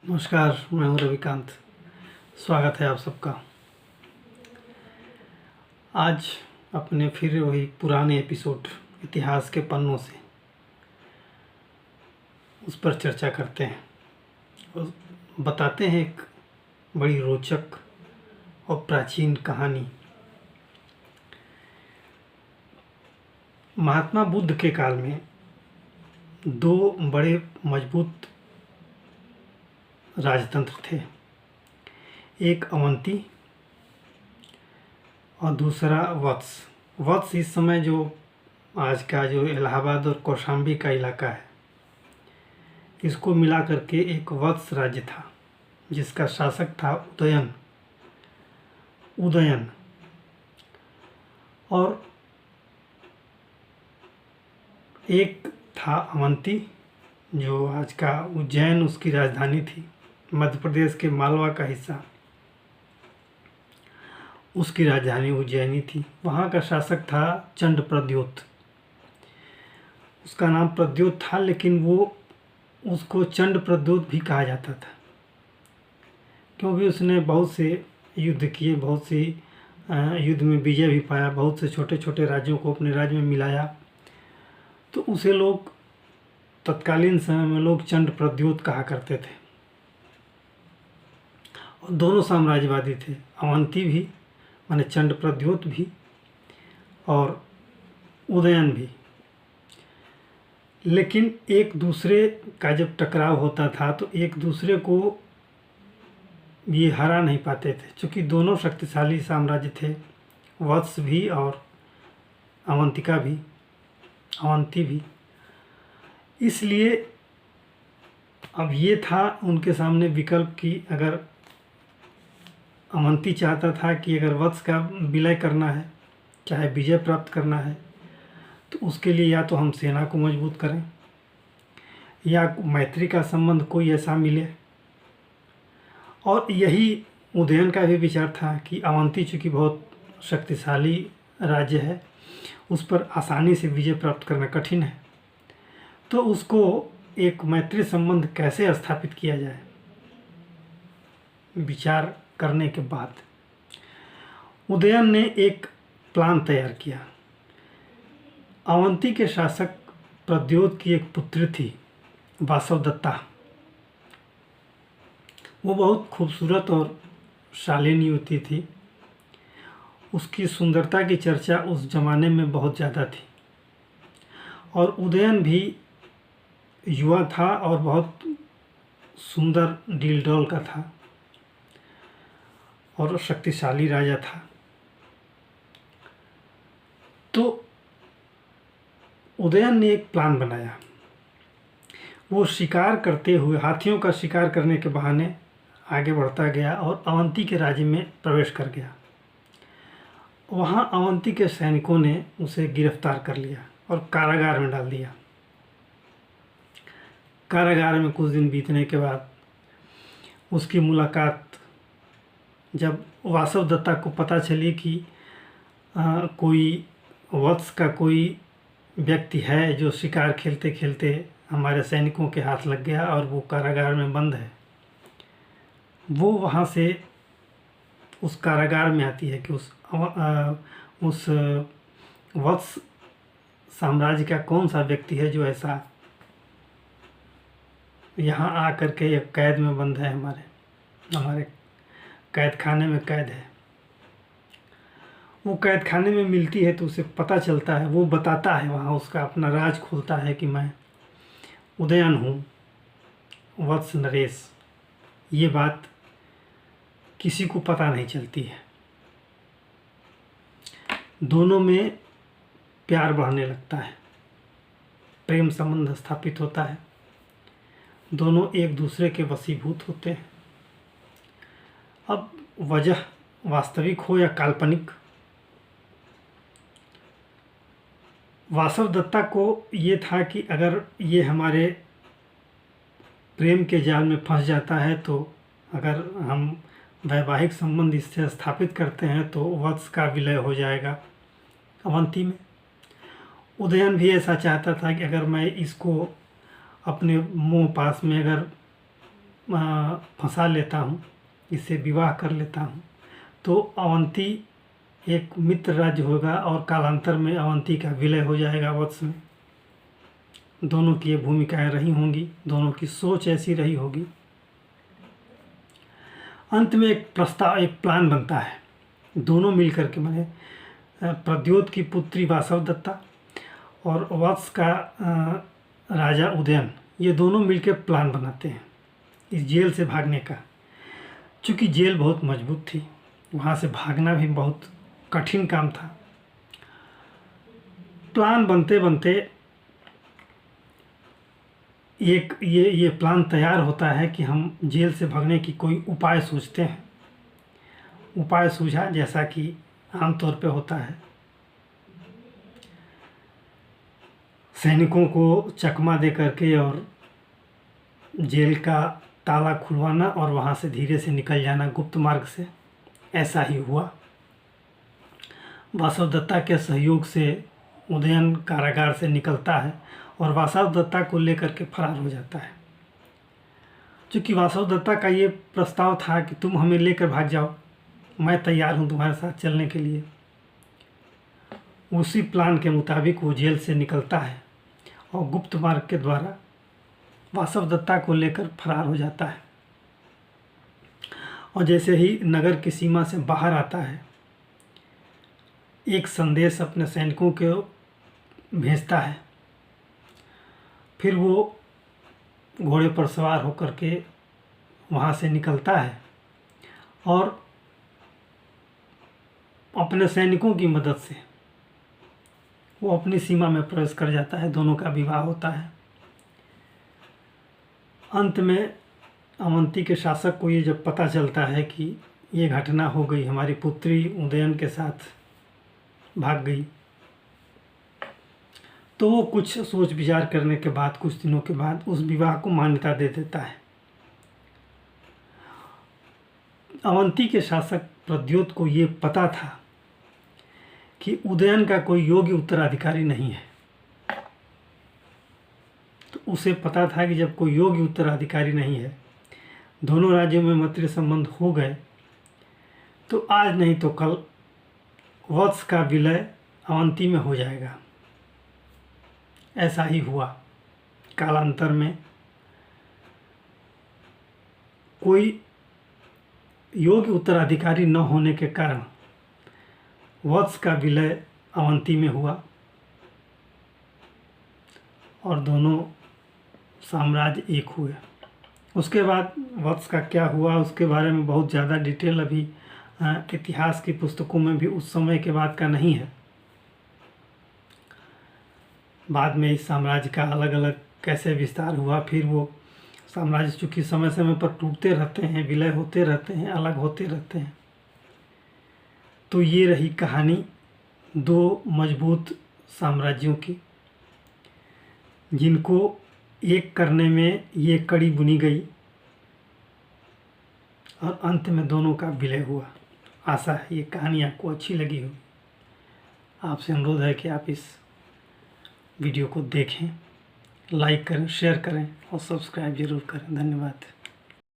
नमस्कार, मैं हूं रविकांत। स्वागत है आप सबका। आज अपने फिर वही पुराने एपिसोड इतिहास के पन्नों से उस पर चर्चा करते हैं और बताते हैं एक बड़ी रोचक और प्राचीन कहानी। महात्मा बुद्ध के काल में दो बड़े मजबूत राजतंत्र थे, एक अवंती और दूसरा वत्स। वत्स इस समय जो आज का जो इलाहाबाद और कौशाम्बी का इलाका है, इसको मिला करके एक वत्स राज्य था जिसका शासक था उदयन। और एक था अवंती जो आज का उज्जैन उसकी राजधानी थी, मध्य प्रदेश के मालवा का हिस्सा, उसकी राजधानी उज्जैनी थी। वहाँ का शासक था चंड प्रद्योत। उसका नाम प्रद्योत था, लेकिन उसको चंड प्रद्योत भी कहा जाता था क्योंकि उसने बहुत से युद्ध किए, बहुत सी युद्ध में विजय भी पाया, बहुत से छोटे छोटे राज्यों को अपने राज्य में मिलाया। तो उसे लोग तत्कालीन समय में लोग चंड प्रद्योत कहा करते थे। और दोनों साम्राज्यवादी थे, अवंती भी माने चंड प्रद्योत भी और उदयन भी। लेकिन एक दूसरे का जब टकराव होता था तो एक दूसरे को ये हरा नहीं पाते थे, क्योंकि दोनों शक्तिशाली साम्राज्य थे, वत्स भी और अवंती भी। इसलिए अब ये था उनके सामने विकल्प कि अगर अवंती चाहता था कि अगर वत्स का विलय करना है, चाहे विजय प्राप्त करना है, तो उसके लिए या तो हम सेना को मजबूत करें या मैत्री का संबंध कोई ऐसा मिले। और यही उदयन का भी विचार था कि अवंती चूँकि बहुत शक्तिशाली राज्य है, उस पर आसानी से विजय प्राप्त करना कठिन है, तो उसको एक मैत्री संबंध कैसे स्थापित किया जाए। विचार करने के बाद उदयन ने एक प्लान तैयार किया। अवंती के शासक प्रद्योत की एक पुत्री थी, वासवदत्ता। वो बहुत खूबसूरत और शालीन युवती थी। उसकी सुंदरता की चर्चा उस जमाने में बहुत ज़्यादा थी। और उदयन भी युवा था और बहुत सुंदर डील डौल का था और शक्तिशाली राजा था। तो उदयन ने एक प्लान बनाया। वो शिकार करते हुए हाथियों का शिकार करने के बहाने आगे बढ़ता गया और अवंती के राज्य में प्रवेश कर गया। वहाँ अवंती के सैनिकों ने उसे गिरफ्तार कर लिया और कारागार में डाल दिया। कारागार में कुछ दिन बीतने के बाद उसकी मुलाकात, जब वासवदत्ता को पता चली कि कोई वत्स का कोई व्यक्ति है जो शिकार खेलते खेलते हमारे सैनिकों के हाथ लग गया और वो कारागार में बंद है, वो वहाँ से उस कारागार में आती है कि उस वत्स साम्राज्य का कौन सा व्यक्ति है जो ऐसा यहाँ आ कर के एक कैद में बंद है, हमारे कैद खाने में कैद है। वो कैद खाने में मिलती है तो उसे पता चलता है, वो बताता है, वहाँ उसका अपना राज खोलता है कि मैं उदयन हूँ, वत्स नरेश। ये बात किसी को पता नहीं चलती है। दोनों में प्यार बढ़ने लगता है, प्रेम संबंध स्थापित होता है, दोनों एक दूसरे के वशीभूत होते हैं। अब वजह वास्तविक हो या काल्पनिक, वासवदत्ता को ये था कि अगर ये हमारे प्रेम के जाल में फंस जाता है, तो अगर हम वैवाहिक संबंध इससे स्थापित करते हैं तो वत्स का विलय हो जाएगा अवंती में। उदयन भी ऐसा चाहता था कि अगर मैं इसको अपने मुँह पास में अगर फंसा लेता हूँ, इससे विवाह कर लेता हूँ, तो अवंती एक मित्र राज्य होगा और कालांतर में अवंती का विलय हो जाएगा वत्स में। दोनों की ये भूमिकाएं रही होंगी, दोनों की सोच ऐसी रही होगी। अंत में एक प्रस्ताव, एक प्लान बनता है। दोनों मिलकर के, मैंने प्रद्योत की पुत्री वासवदत्ता और वत्स का राजा उदयन, ये दोनों मिलकर प्लान बनाते हैं इस जेल से भागने का। चूँकि जेल बहुत मजबूत थी, वहाँ से भागना भी बहुत कठिन काम था। प्लान बनते बनते एक ये प्लान तैयार होता है कि हम जेल से भागने की कोई उपाय सोचते हैं। उपाय सूझा, जैसा कि आमतौर पे होता है, सैनिकों को चकमा दे करके और जेल का ताला खुलवाना और वहाँ से धीरे से निकल जाना गुप्त मार्ग से। ऐसा ही हुआ। वासवदत्ता के सहयोग से उदयन कारागार से निकलता है और वासवदत्ता को लेकर के फरार हो जाता है। चूँकि वासवदत्ता का ये प्रस्ताव था कि तुम हमें लेकर भाग जाओ, मैं तैयार हूँ तुम्हारे साथ चलने के लिए। उसी प्लान के मुताबिक वो जेल से निकलता है और गुप्त मार्ग के द्वारा वासवदत्ता को लेकर फरार हो जाता है। और जैसे ही नगर की सीमा से बाहर आता है, एक संदेश अपने सैनिकों को भेजता है। फिर वो घोड़े पर सवार होकर के वहाँ से निकलता है और अपने सैनिकों की मदद से वो अपनी सीमा में प्रवेश कर जाता है। दोनों का विवाह होता है। अंत में अवंती के शासक को ये जब पता चलता है कि ये घटना हो गई, हमारी पुत्री उदयन के साथ भाग गई, तो वो कुछ सोच विचार करने के बाद, कुछ दिनों के बाद उस विवाह को मान्यता दे देता है। अवंती के शासक प्रद्योत को ये पता था कि उदयन का कोई योग्य उत्तराधिकारी नहीं है। तो उसे पता था कि जब कोई योग्य उत्तराधिकारी नहीं है, दोनों राज्यों में मैत्री संबंध हो गए, तो आज नहीं तो कल वत्स का विलय अवंती में हो जाएगा। ऐसा ही हुआ। कालांतर में कोई योग्य उत्तराधिकारी न होने के कारण वत्स का विलय अवंती में हुआ और दोनों साम्राज्य एक हुए। उसके बाद वत्स का क्या हुआ, उसके बारे में बहुत ज़्यादा डिटेल अभी इतिहास की पुस्तकों में भी उस समय के बाद का नहीं है। बाद में इस साम्राज्य का अलग अलग कैसे विस्तार हुआ, फिर वो साम्राज्य चूँकि समय समय पर टूटते रहते हैं, विलय होते रहते हैं, अलग होते रहते हैं। तो ये रही कहानी दो मजबूत साम्राज्यों की, जिनको एक करने में ये कड़ी बुनी गई और अंत में दोनों का विलय हुआ। आशा है ये कहानी आपको अच्छी लगी होगी। आपसे अनुरोध है कि आप इस वीडियो को देखें, लाइक करें, शेयर करें और सब्सक्राइब जरूर करें। धन्यवाद।